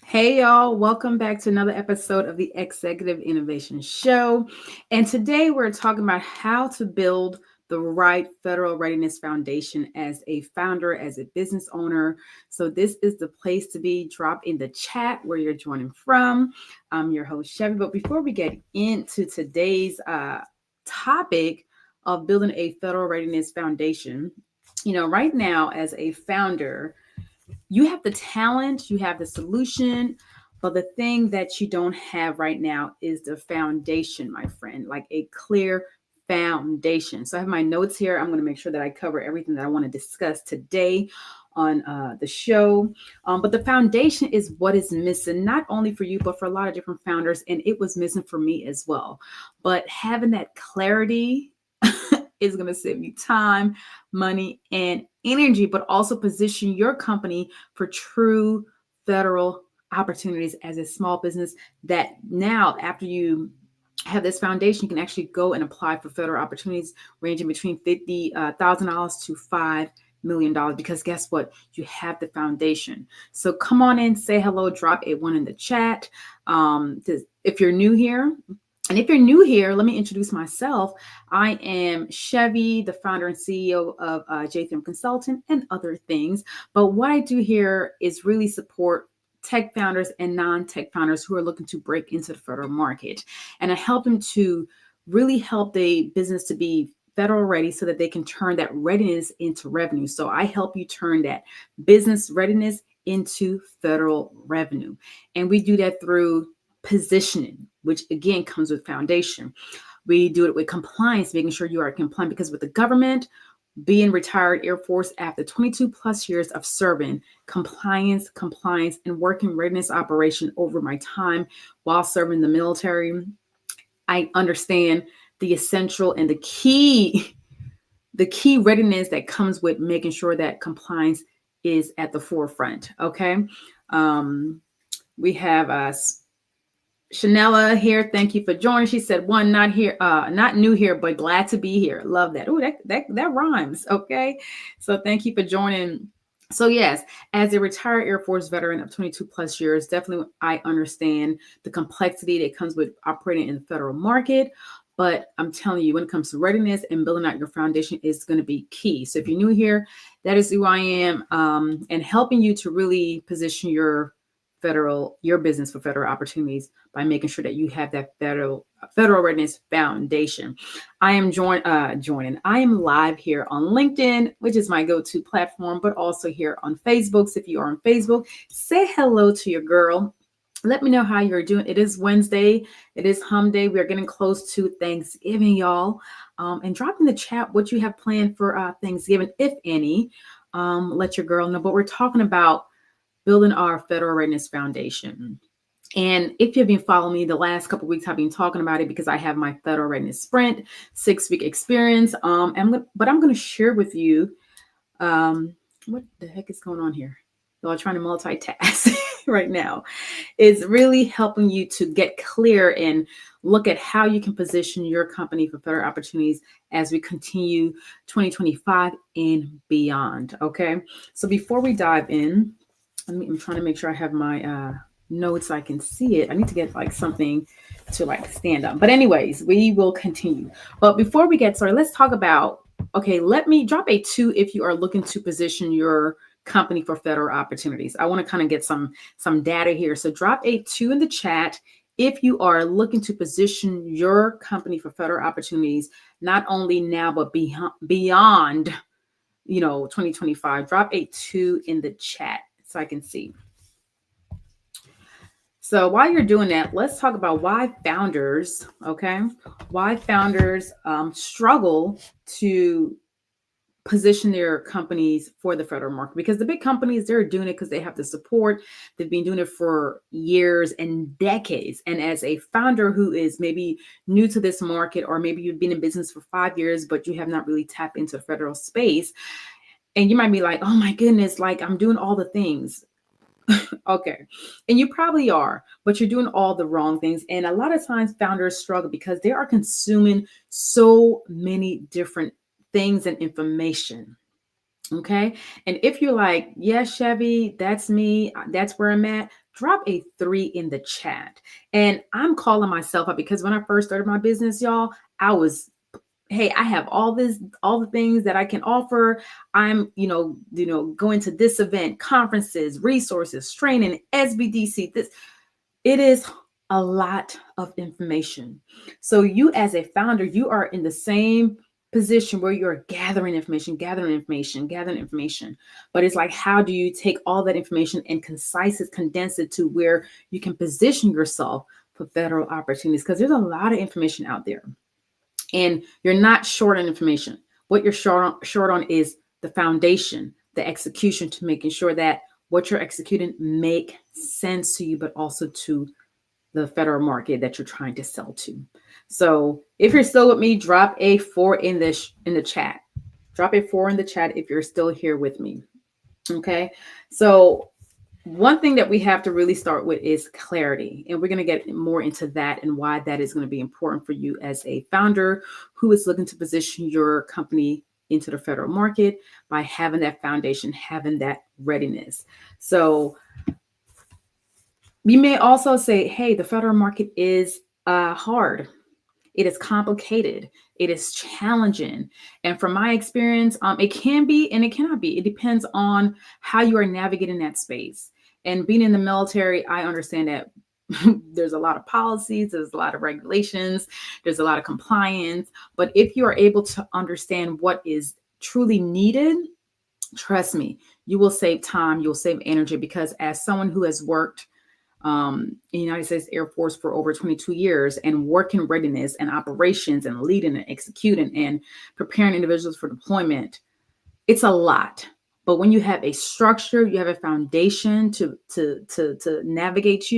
Hey y'all, welcome back to another episode of the Executive Innovation Show. And today we're talking about how to build the right federal readiness foundation as a founder, as a business owner. So this is the place to be. Drop in the chat where you're joining from. I'm your host, Shevvy. But before we get into today's topic of building a federal readiness foundation, right now as a founder, you have the talent, you have the solution, but the thing that you don't have right now is the foundation, my friend, like a clear foundation. So I have my notes here. I'm going to make sure that I cover everything that I want to discuss today on the show. But the foundation is what is missing, not only for you, but for a lot of different founders. And it was missing for me as well. But having that clarity is going to save you time, money, and energy, but also position your company for true federal opportunities as a small business that now, after you have this foundation, you can actually go and apply for federal opportunities ranging between $50,000 to $5 million, because guess what? You have the foundation. So come on in, say hello, drop a one in the chat. If you're new here, and if you're new here, let me introduce myself. I am Shevvy, the founder and CEO of 𝐡𝐚𝐯𝐞 and other things. But what I do here is really support tech founders and non-tech founders who are looking to break into the federal market. And I help them to really help the business to be federal ready so that they can turn that readiness into revenue. So I help you turn that business readiness into federal revenue. And we do that through positioning, which again comes with foundation. We do it with compliance, making sure you are compliant, because with the government, being retired Air Force after 22 plus years of serving, compliance, and working readiness operation over my time while serving the military, I understand the essential and the key readiness that comes with making sure that compliance is at the forefront. Okay. We have Shanella here. Thank you for joining. She said, "One, not here, not new here, but glad to be here." Love that. Oh, that rhymes. Okay. So thank you for joining. So yes, as a retired Air Force veteran of 22 plus years, definitely I understand the complexity that comes with operating in the federal market. But I'm telling you, when it comes to readiness and building out your foundation is going to be key. So if you're new here, that is who I am, and helping you to really position your business for federal opportunities by making sure that you have that federal readiness foundation. I am joining. I am live here on LinkedIn, which is my go-to platform, but also here on Facebook. So if you are on Facebook, say hello to your girl. Let me know how you're doing. It is Wednesday. It is Hum Day. We are getting close to Thanksgiving, y'all. And drop in the chat what you have planned for Thanksgiving, if any. Let your girl know. But we're talking about building our federal readiness foundation. And if you've been following me the last couple of weeks, I've been talking about it because I have my federal readiness sprint, 6-week experience. But I'm going to share with you what the heck is going on here. Y'all trying to multitask right now. It's really helping you to get clear and look at how you can position your company for federal opportunities as we continue 2025 and beyond. Okay. So before we dive in, I'm trying to make sure I have my notes so I can see it. I need to get like something to stand up. But anyways, we will continue. But before we get started, let's talk about, okay, let me drop a 2 if you are looking to position your company for federal opportunities. I want to kind of get some data here. So drop a 2 in the chat if you are looking to position your company for federal opportunities, not only now, but beyond 2025. Drop a 2 in the chat so I can see. So while you're doing that, let's talk about why founders struggle to position their companies for the federal market. Because the big companies, they're doing it because they have the support. They've been doing it for years and decades. And as a founder who is maybe new to this market, or maybe you've been in business for 5 years, but you have not really tapped into the federal space, and you might be like, oh my goodness, I'm doing all the things. Okay. And you probably are, but you're doing all the wrong things. And a lot of times founders struggle because they are consuming so many different things and information. Okay. And if you're like, yeah, Shevvy, that's me, that's where I'm at, drop a 3 in the chat. And I'm calling myself out because when I first started my business, y'all, I was, hey, I have all the things that I can offer. I'm, going to this event, conferences, resources, training, SBDC, this. It is a lot of information. So you as a founder, you are in the same position where you're gathering information. But it's like, how do you take all that information and condense it to where you can position yourself for federal opportunities? Because there's a lot of information out there. And you're not short on information. What you're short on is the foundation, the execution, to making sure that what you're executing make sense to you, but also to the federal market that you're trying to sell to. So if you're still with me, drop a 4 in the chat. Drop a 4 in the chat if you're still here with me. Okay. So one thing that we have to really start with is clarity. And we're going to get more into that and why that is going to be important for you as a founder who is looking to position your company into the federal market by having that foundation, having that readiness. So you may also say, hey, the federal market is hard. It is complicated. It is challenging. And from my experience, it can be and it cannot be. It depends on how you are navigating that space. And being in the military, I understand that there's a lot of policies, there's a lot of regulations, there's a lot of compliance. But if you are able to understand what is truly needed, trust me, you will save time, you'll save energy, because as someone who has worked in the United States Air Force for over 22 years and working readiness and operations and leading and executing and preparing individuals for deployment, it's a lot. But when you have a structure, you have a foundation to navigate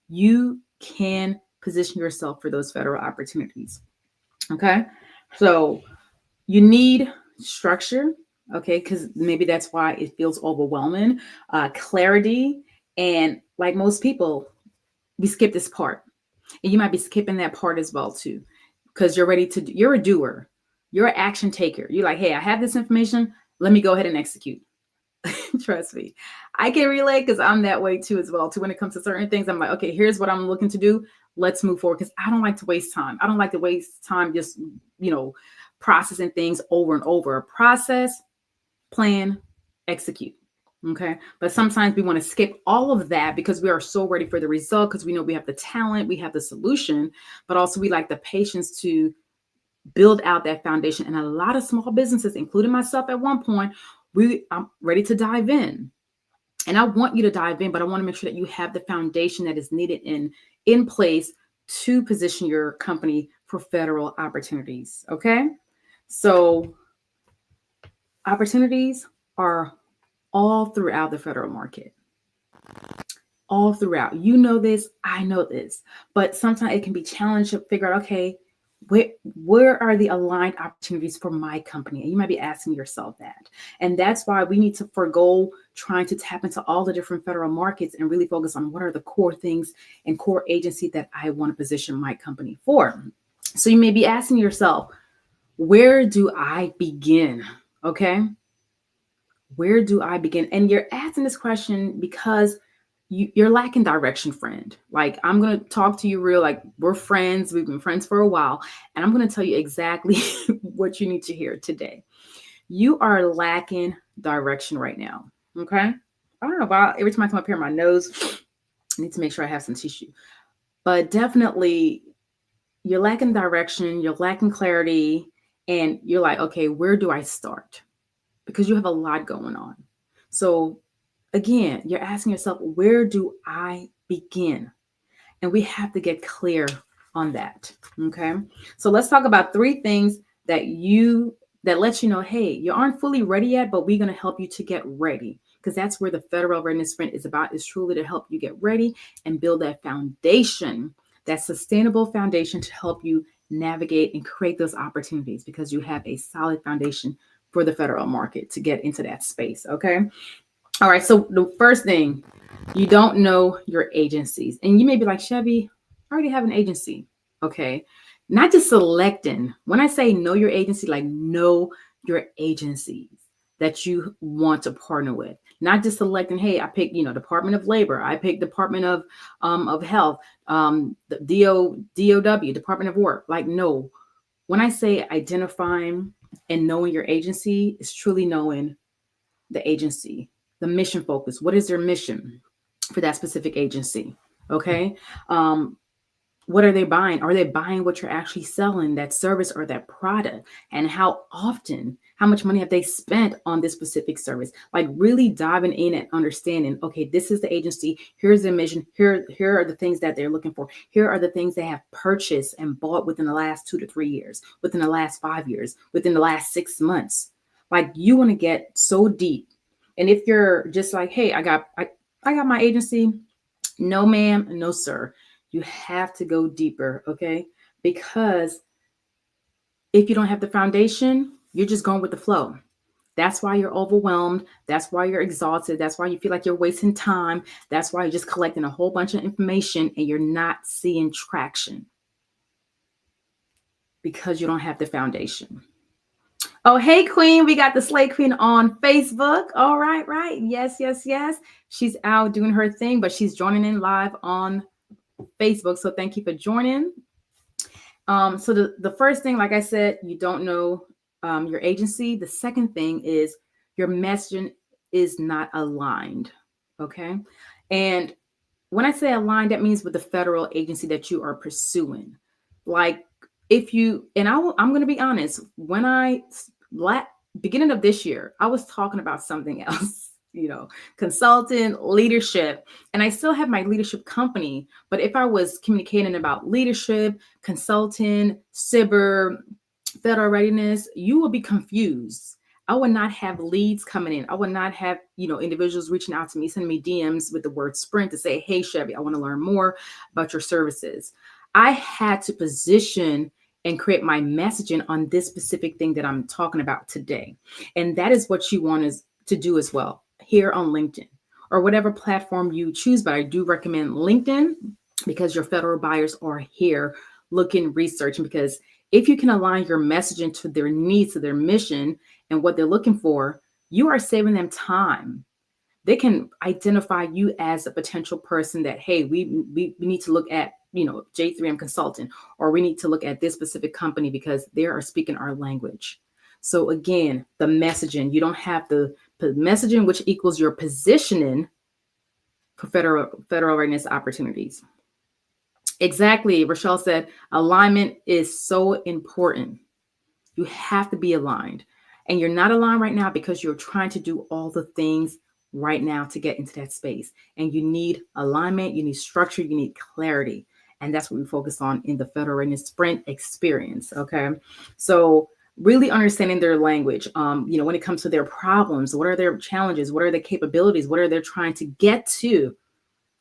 you can position yourself for those federal opportunities. Okay. So you need structure. Okay. Because maybe that's why it feels overwhelming. Clarity. And like most people, we skip this part. And you might be skipping that part as well too, because you're a doer. You're an action taker. You're like, hey, I have this information. Let me go ahead and execute. Trust me. I can relate because I'm that way too as well. Too, when it comes to certain things, I'm like, okay, here's what I'm looking to do. Let's move forward, because I don't like to waste time. I don't like to waste time just, processing things over and over. Process, plan, execute. Okay. But sometimes we want to skip all of that because we are so ready for the result, because we know we have the talent, we have the solution, but also we like the patience to build out that foundation. And a lot of small businesses, including myself at one point, I'm ready to dive in. And I want you to dive in, but I want to make sure that you have the foundation that is needed in place to position your company for federal opportunities. Okay. So opportunities are all throughout the federal market. All throughout. You know this, I know this, but sometimes it can be challenging to figure out, okay, where are the aligned opportunities for my company? And you might be asking yourself that. And that's why we need to forgo trying to tap into all the different federal markets and really focus on what are the core things and core agency that I want to position my company for. So you may be asking yourself, where do I begin? Okay. Where do I begin? And you're asking this question because you're lacking direction, friend. Like, I'm going to talk to you real, like, we're friends. We've been friends for a while. And I'm going to tell you exactly what you need to hear today. You are lacking direction right now. Okay. I don't know about every time I come up here, my nose, I need to make sure I have some tissue. But definitely, you're lacking direction. You're lacking clarity. And you're like, okay, where do I start? Because you have a lot going on. So again, you're asking yourself, where do I begin? And we have to get clear on that. Okay. So let's talk about 3 things that lets you know, hey, you aren't fully ready yet, but we're going to help you to get ready. Because that's where the Federal Readiness Sprint is about, is truly to help you get ready and build that foundation, that sustainable foundation to help you navigate and create those opportunities, because you have a solid foundation for the federal market to get into that space. Okay. All right. So the first thing, you don't know your agencies. And you may be like, Shevvy, I already have an agency. Okay. Not just selecting. When I say know your agency, like know your agencies. that you want to partner with. Not just selecting, hey, I picked, Department of Labor, I picked Department of Health, the DOW, Department of Work. Like, no. When I say identifying and knowing your agency, is truly knowing the agency, the mission focus. What is their mission for that specific agency? Okay. What are they buying? Are they buying what you're actually selling, that service or that product? And how often, how much money have they spent on this specific service? Like really diving in and understanding, okay, this is the agency. Here's the mission. Here are the things that they're looking for. Here are the things they have purchased and bought within the last 2 to 3 years, within the last 5 years, within the last 6 months. Like you want to get so deep. And if you're just like, hey, I got my agency. No, ma'am. No, sir. You have to go deeper, okay? Because if you don't have the foundation, you're just going with the flow. That's why you're overwhelmed. That's why you're exhausted. That's why you feel like you're wasting time. That's why you're just collecting a whole bunch of information and you're not seeing traction because you don't have the foundation. Oh, hey, Queen. We got the Slay Queen on Facebook. All right, right. Yes, yes, yes. She's out doing her thing, but she's joining in live on Facebook. So thank you for joining. So the first thing, like I said, you don't know your agency. The second thing is your messaging is not aligned. Okay. And when I say aligned, that means with the federal agency that you are pursuing. Like if you, and I'm going to be honest, when beginning of this year, I was talking about something else. Consultant, leadership. And I still have my leadership company. But if I was communicating about leadership, consulting, SBIR, federal readiness, you will be confused. I would not have leads coming in. I would not have, individuals reaching out to me, sending me DMs with the word sprint to say, hey, Shevvy, I want to learn more about your services. I had to position and create my messaging on this specific thing that I'm talking about today. And that is what you want to do as well. Here on LinkedIn or whatever platform you choose. But I do recommend LinkedIn because your federal buyers are here looking, researching, because if you can align your messaging to their needs, to their mission and what they're looking for, you are saving them time. They can identify you as a potential person that, hey, we need to look at, J3M Consulting, or we need to look at this specific company because they are speaking our language. So again, the messaging, you don't have the messaging, which equals your positioning for federal readiness opportunities. Exactly. Rochelle said, alignment is so important. You have to be aligned. And you're not aligned right now because you're trying to do all the things right now to get into that space. And you need alignment, you need structure, you need clarity. And that's what we focus on in the Federal Readiness Sprint experience. Okay. So really understanding their language, when it comes to their problems, what are their challenges? What are their capabilities? What are they trying to get to?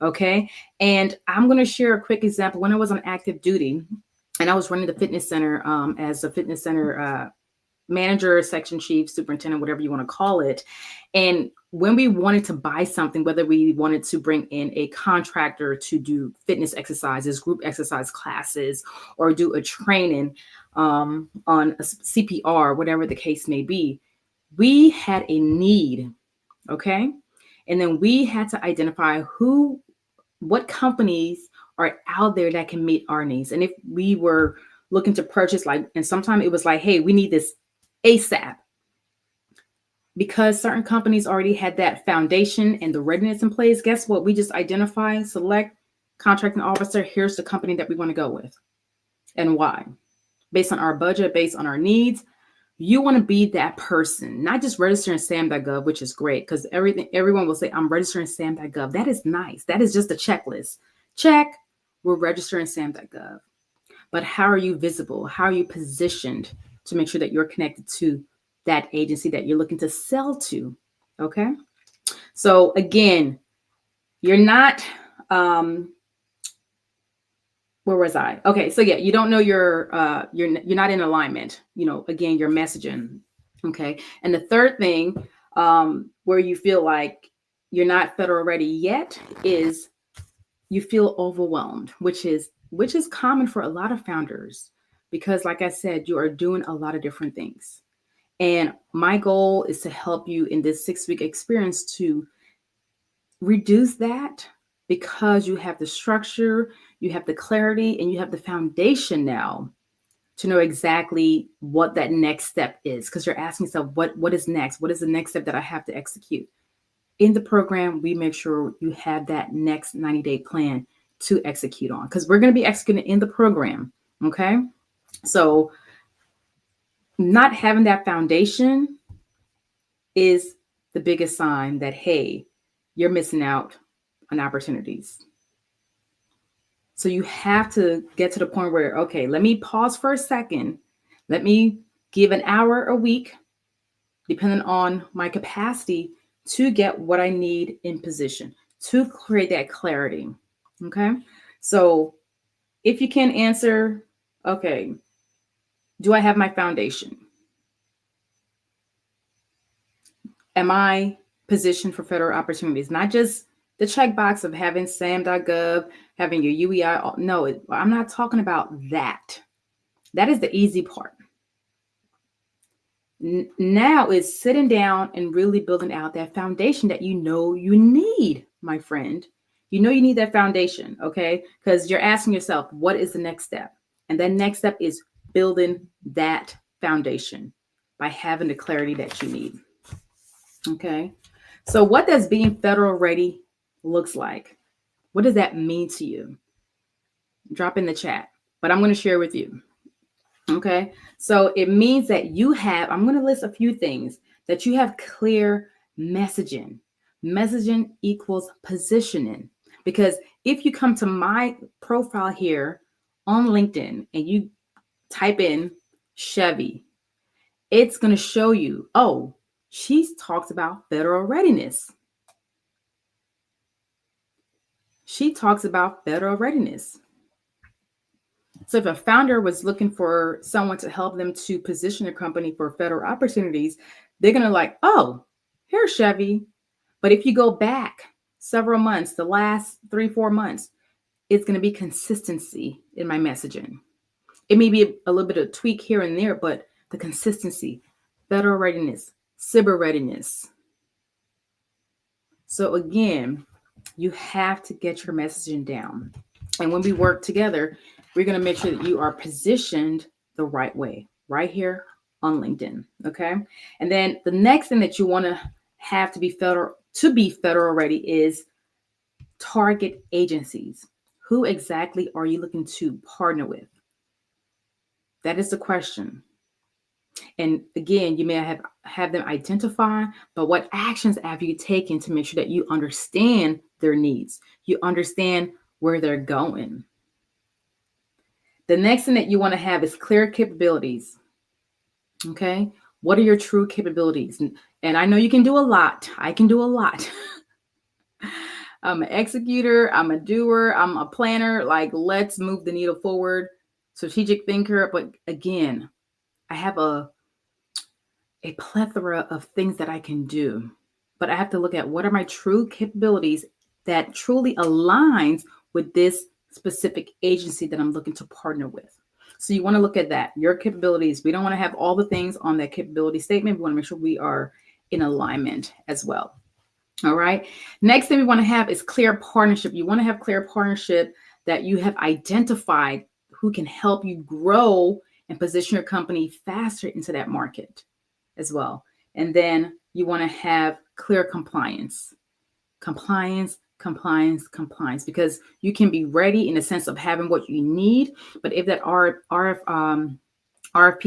Okay. And I'm going to share a quick example. When I was on active duty and I was running the fitness center as a fitness center manager, section chief, superintendent, whatever you want to call it. And when we wanted to buy something, whether we wanted to bring in a contractor to do fitness exercises, group exercise classes, or do a training on a CPR, whatever the case may be, we had a need. Okay. And then we had to identify what companies are out there that can meet our needs. And if we were looking to purchase, and sometimes it was like, hey, we need this ASAP. Because certain companies already had that foundation and the readiness in place, guess what? We just identify, select, contracting officer, here's the company that we want to go with and why. Based on our budget, based on our needs, you want to be that person, not just registering SAM.gov, which is great because everyone will say, I'm registering SAM.gov. That is nice. That is just a checklist. Check, we're registering SAM.gov. But how are you visible? How are you positioned to make sure that you're connected to that agency that you're looking to sell to? Okay. So again, you're not, where was I? Okay. So yeah, you don't know you're not in alignment, again, your messaging. Okay. And the third thing, where you feel like you're not federal ready yet is you feel overwhelmed, which is common for a lot of founders, because like I said, you are doing a lot of different things. And my goal is to help you in this 6-week experience to reduce that, because you have the structure, you have the clarity, and you have the foundation now to know exactly what that next step is. Because you're asking yourself, what is next? What is the next step that I have to execute? In the program, we make sure you have that next 90-day plan to execute on, because we're going to be executing in the program. Okay. So not having that foundation is the biggest sign that, hey, you're missing out on opportunities. So you have to get to the point where, okay, let me pause for a second. Let me give an hour a week, depending on my capacity, to get what I need in position, to create that clarity. Okay. So if you can answer, okay, do I have my foundation? Am I positioned for federal opportunities? Not just the checkbox of having SAM.gov, having your UEI. No, I'm not talking about that. That is the easy part. Now it's sitting down and really building out that foundation that you know you need, my friend. You know you need that foundation, okay? Because you're asking yourself, what is the next step? And that next step is building that foundation by having the clarity that you need. Okay. So what does being federal ready looks like? What does that mean to you? Drop in the chat, but I'm going to share with you. Okay. So it means that you have, I'm going to list a few things, that you have clear messaging. Messaging equals positioning. Because if you come to my profile here on LinkedIn and you type in Shevvy, it's going to show you, oh, she talks about federal readiness. She talks about federal readiness. So if a founder was looking for someone to help them to position a company for federal opportunities, they're going to like, oh, here's Shevvy. But if you go back several months, the last 3-4 months, it's going to be consistency in my messaging. It may be a little bit of tweak here and there, but the consistency, federal readiness, SBIR readiness. So again, you have to get your messaging down. And when we work together, we're going to make sure that you are positioned the right way, right here on LinkedIn. Okay. And then the next thing that you want to have to be federal ready is target agencies. Who exactly are you looking to partner with? That is the question. And again, you may have them identify, but what actions have you taken to make sure that you understand their needs? You understand where they're going. The next thing that you want to have is clear capabilities. Okay. What are your true capabilities? And I know you can do a lot. I can do a lot. I'm an executor. I'm a doer. I'm a planner. Like, let's move the needle forward. Strategic thinker. But again, I have a plethora of things that I can do, but I have to look at what are my true capabilities that truly aligns with this specific agency that I'm looking to partner with. So you want to look at that, your capabilities. We don't want to have all the things on that capability statement. We want to make sure we are in alignment as well. All right. Next thing we want to have is clear partnership. You want to have clear partnership that you have identified who can help you grow and position your company faster into that market as well. And then you want to have clear compliance, because you can be ready in the sense of having what you need. But if that RFP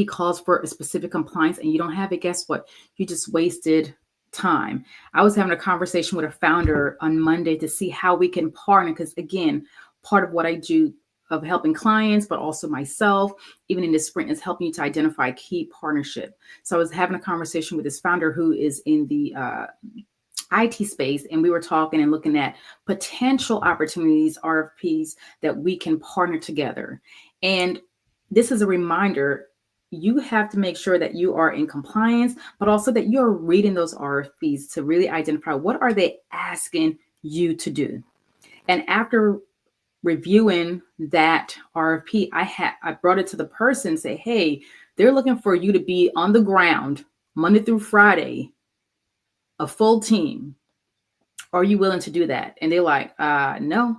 calls for a specific compliance and you don't have it, guess what? You just wasted time. I was having a conversation with a founder on Monday to see how we can partner, because again, part of what I do of helping clients, but also myself, even in this sprint, is helping you to identify key partnership. So I was having a conversation with this founder who is in the IT space, and we were talking and looking at potential opportunities, RFPs, that we can partner together. And this is a reminder, you have to make sure that you are in compliance, but also that you're reading those RFPs to really identify what are they asking you to do. And after reviewing that RFP, I brought it to the person, say, hey, they're looking for you to be on the ground Monday through Friday, a full team. Are you willing to do that? And they're like, no.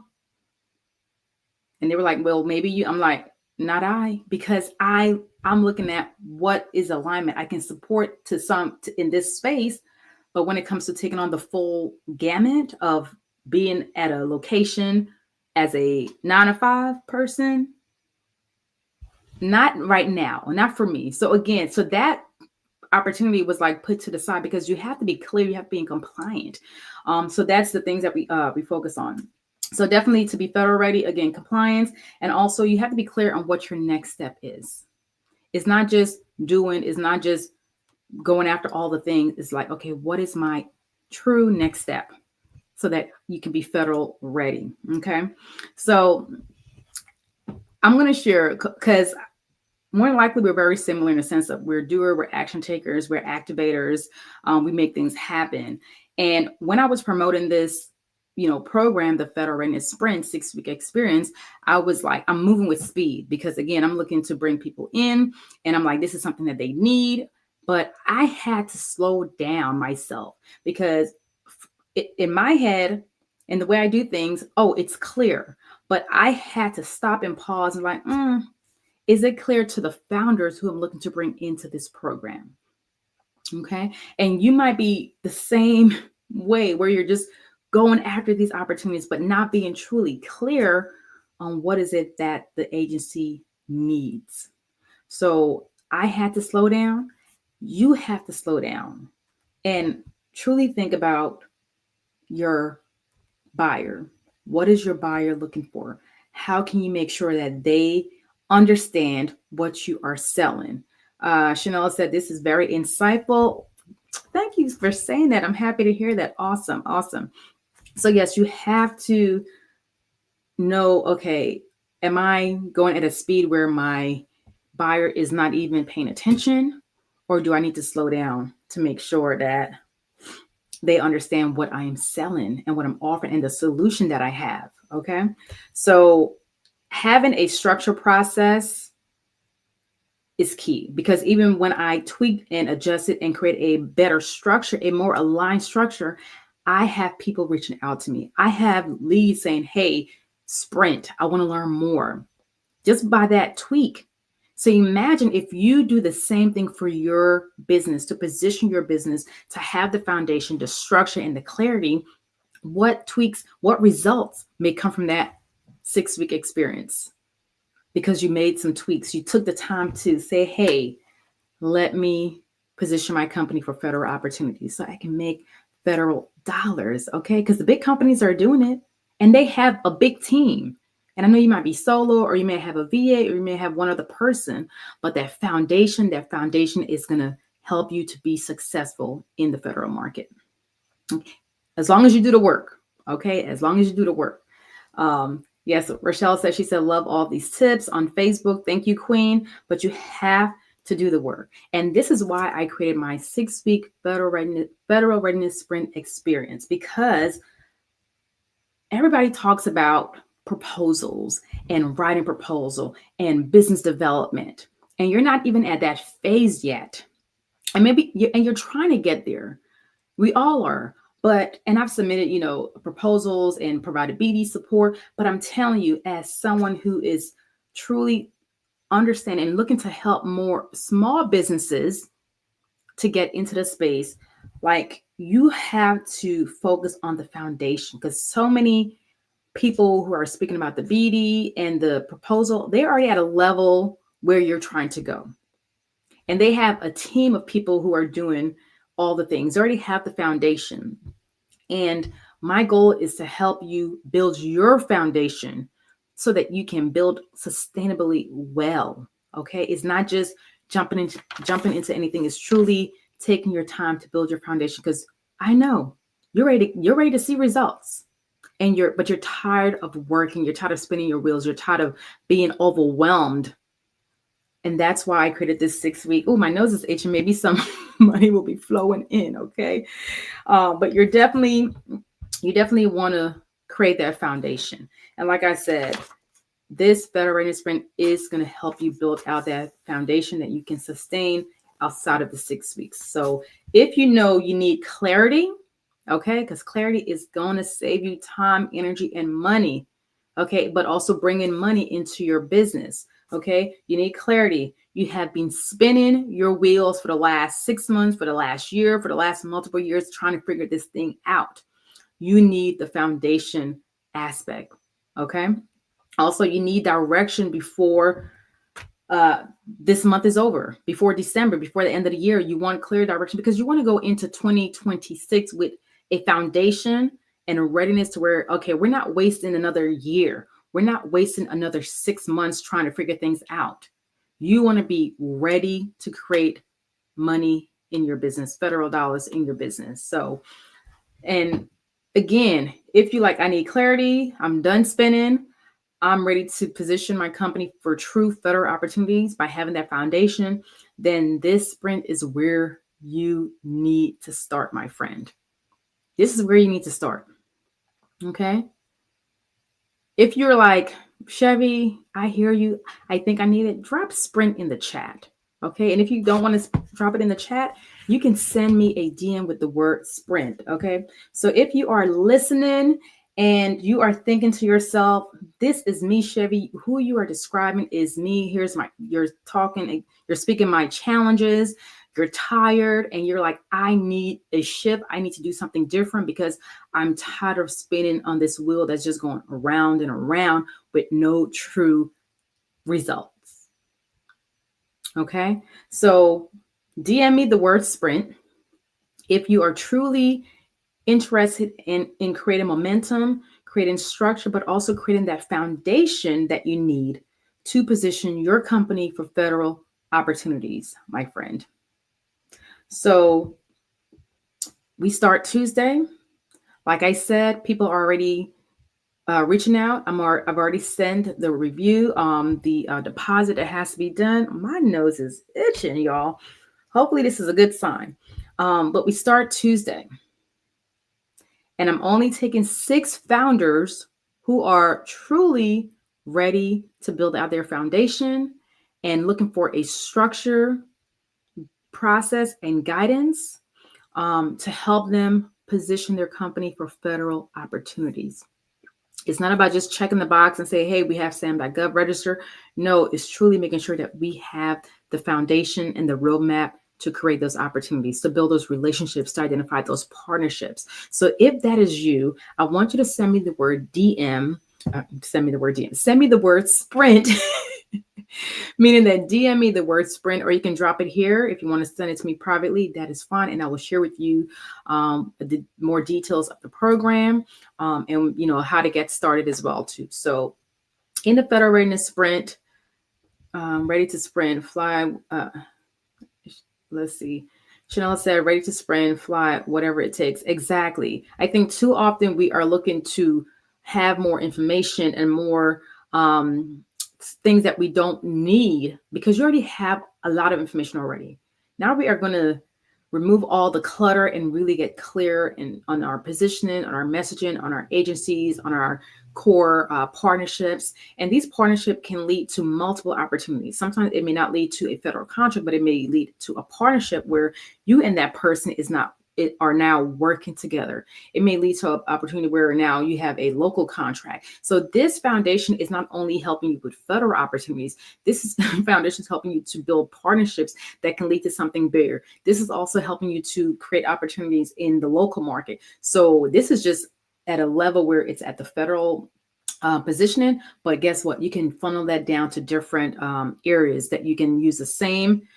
And they were like, well, maybe you. I'm like, not I, because I'm looking at what is alignment. I can support in this space, but when it comes to taking on the full gamut of being at a location as a 9 to 5 person, not right now, not for me. So again, so that opportunity was like put to the side because you have to be clear, you have to be compliant. So that's the things that we focus on. So definitely to be federal ready, again, compliance, and also you have to be clear on what your next step is. It's not just doing, it's not just going after all the things. It's like, okay, what is my true next step so that you can be federal ready? Okay. So I'm going to share, because more than likely we're very similar in the sense of we're doer, we're action takers, we're activators. We make things happen. And when I was promoting this, program, the Federal Readiness Sprint 6-week experience, I was like, I'm moving with speed because again, I'm looking to bring people in and I'm like, this is something that they need, but I had to slow down myself because in my head and the way I do things, it's clear, but I had to stop and pause and like, is it clear to the founders who I'm looking to bring into this program? Okay. And you might be the same way where you're just going after these opportunities, but not being truly clear on what is it that the agency needs. So I had to slow down. You have to slow down and truly think about your buyer. What is your buyer looking for? How can you make sure that they understand what you are selling? Chanel said, this is very insightful. Thank you for saying that. I'm happy to hear that. Awesome. Awesome. So yes, you have to know, okay, am I going at a speed where my buyer is not even paying attention, or do I need to slow down to make sure that they understand what I am selling and what I'm offering and the solution that I have? Okay. So having a structured process is key, because even when I tweak and adjust it and create a better structure, a more aligned structure, I have people reaching out to me. I have leads saying, hey, Sprint, I want to learn more, just by that tweak. So imagine if you do the same thing for your business, to position your business, to have the foundation, the structure, and the clarity, what tweaks, what results may come from that 6-week experience, because you made some tweaks. You took the time to say, hey, let me position my company for federal opportunities so I can make federal dollars. Okay. Because the big companies are doing it and they have a big team. And I know you might be solo, or you may have a VA, or you may have one other person, but that foundation is going to help you to be successful in the federal market. Okay. As long as you do the work. Okay. As long as you do the work. Yes, Rochelle said, she said, love all these tips on Facebook. Thank you, Queen. But you have to do the work. And this is why I created my 6-week Federal Readiness Sprint experience, because everybody talks about proposals and writing proposal and business development, and you're not even at that phase yet. And you're trying to get there. We all are. And I've submitted, proposals and provided BD support, but I'm telling you, as someone who is truly understanding and looking to help more small businesses to get into the space, like, you have to focus on the foundation, because so many people who are speaking about the BD and the proposal, they're already at a level where you're trying to go. And they have a team of people who are doing all the things. They already have the foundation. And my goal is to help you build your foundation so that you can build sustainably well. Okay. It's not just jumping into anything. It's truly taking your time to build your foundation, because I know you're ready to see results. But you're tired of working. You're tired of spinning your wheels. You're tired of being overwhelmed. And that's why I created this 6-week. Oh, my nose is itching. Maybe some money will be flowing in. Okay. But you definitely want to create that foundation. And like I said, this Federal Readiness Sprint is going to help you build out that foundation that you can sustain outside of the 6 weeks. So if you know you need clarity, okay, because clarity is going to save you time, energy, and money, okay, but also bring in money into your business, okay? You need clarity. You have been spinning your wheels for the last 6 months, for the last year, for the last multiple years, trying to figure this thing out. You need the foundation aspect, okay? Also, you need direction before this month is over, before December, before the end of the year. You want clear direction because you want to go into 2026 with a foundation and a readiness to where, okay, we're not wasting another year. We're not wasting another 6 months trying to figure things out. You want to be ready to create money in your business, federal dollars in your business. So, and again, if you like, I need clarity, I'm done spinning, I'm ready to position my company for true federal opportunities by having that foundation, then this sprint is where you need to start, my friend. This is where you need to start. Okay. If you're like, Shevvy, I hear you, I think I need it, drop sprint in the chat. Okay. And if you don't want to drop it in the chat, you can send me a DM with the word sprint. Okay. So if you are listening and you are thinking to yourself, this is me, Shevvy, who you are describing is me. Here's you're talking, you're speaking my challenges. You're tired and you're like, I need a shift. I need to do something different because I'm tired of spinning on this wheel that's just going around and around with no true results. Okay. So DM me the word sprint. If you are truly interested in creating momentum, creating structure, but also creating that foundation that you need to position your company for federal opportunities, my friend. So we start Tuesday. Like I said, people are already reaching out. I've already sent the review, the deposit that has to be done. My nose is itching, y'all. Hopefully this is a good sign. But we start Tuesday. And I'm only taking 6 founders who are truly ready to build out their foundation and looking for a structure, process, and guidance to help them position their company for federal opportunities. It's not about just checking the box and say, hey, we have SAM.gov register. No, it's truly making sure that we have the foundation and the roadmap to create those opportunities, to build those relationships, to identify those partnerships. So if that is you, I want you to send me the word DM, send me the word sprint, meaning that DM me the word sprint, or you can drop it here. If you want to send it to me privately, that is fine. And I will share with you the more details of the program and, how to get started as well too. So in the Federal Readiness Sprint, ready to sprint, fly, let's see. Chanel said, ready to sprint, fly, whatever it takes. Exactly. I think too often we are looking to have more information and more things that we don't need because you already have a lot of information already. Now we are going to remove all the clutter and really get clear on our positioning, on our messaging, on our agencies, on our core partnerships. And these partnerships can lead to multiple opportunities. Sometimes it may not lead to a federal contract, but it may lead to a partnership where you and that person are now working together. It may lead to an opportunity where now you have a local contract. So this foundation is not only helping you with federal opportunities, this foundation is helping you to build partnerships that can lead to something bigger. This is also helping you to create opportunities in the local market. So this is just at a level where it's at the federal positioning, but guess what? You can funnel that down to different areas that you can use the same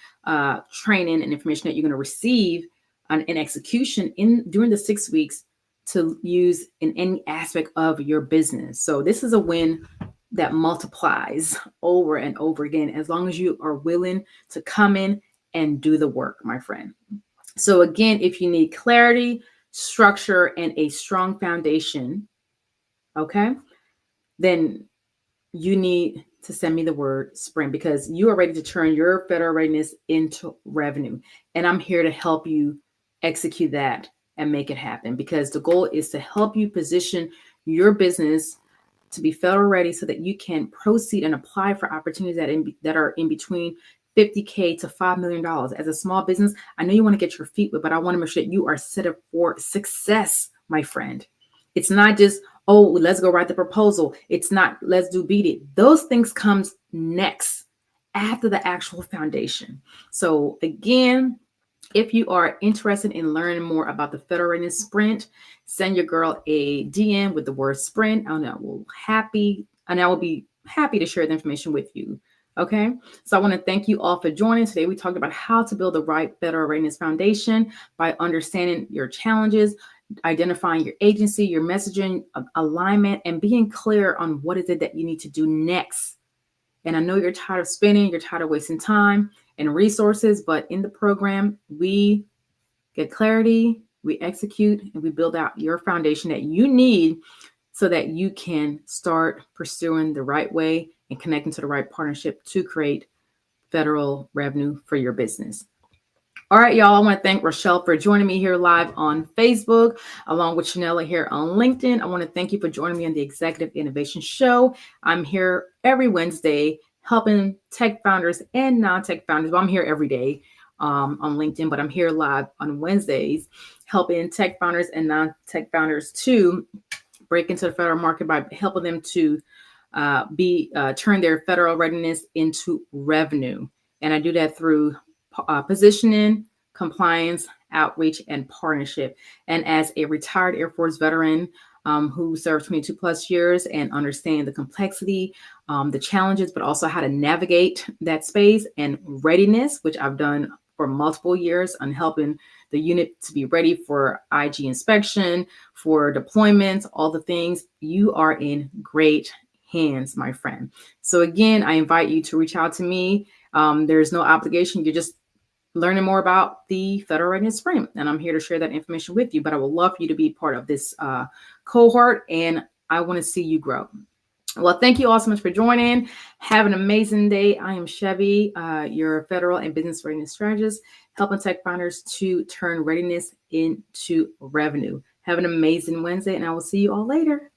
training and information that you're going to receive in execution during the 6 weeks to use in any aspect of your business. So this is a win that multiplies over and over again, as long as you are willing to come in and do the work, my friend. So again, if you need clarity, structure, and a strong foundation, okay, then you need to send me the word sprint because you are ready to turn your federal readiness into revenue. And I'm here to help you execute that and make it happen, because the goal is to help you position your business to be federal ready so that you can proceed and apply for opportunities that are in between $50K to $5 million. As a small business, I know you want to get your feet wet, but I want to make sure that you are set up for success, my friend. It's not just, oh, let's go write the proposal. It's not, let's do beat it. Those things comes next after the actual foundation. So again, if you are interested in learning more about the Federal Readiness Sprint, send your girl a DM with the word sprint, and I will be happy to share the information with you. Okay, so I want to thank you all for joining. Today we talked about how to build the right Federal Readiness Foundation by understanding your challenges, identifying your agency, your messaging, alignment, and being clear on what is it that you need to do next. And I know you're tired of spinning, you're tired of wasting time and resources, but in the program, we get clarity, we execute, and we build out your foundation that you need so that you can start pursuing the right way and connecting to the right partnership to create federal revenue for your business. All right, y'all, I want to thank Rochelle for joining me here live on Facebook, along with Shanella here on LinkedIn. I want to thank you for joining me on the Executive Innovation Show. I'm here every Wednesday helping tech founders and non-tech founders. Well, I'm here every day on LinkedIn, but I'm here live on Wednesdays helping tech founders and non-tech founders to break into the federal market by helping them to turn their federal readiness into revenue. And I do that through positioning, compliance, outreach, and partnership. And as a retired Air Force veteran who served 22 plus years and understand the complexity, the challenges, but also how to navigate that space, and readiness, which I've done for multiple years on helping the unit to be ready for IG inspection, for deployments, all the things, you are in great hands, my friend. So again, I invite you to reach out to me. There's no obligation. You're just learning more about the Federal Readiness Sprint, and I'm here to share that information with you. But I would love for you to be part of this cohort, and I want to see you grow. Well, thank you all so much for joining. Have an amazing day. I am Shevvy, your federal and business readiness strategist, helping tech founders to turn readiness into revenue. Have an amazing Wednesday, and I will see you all later.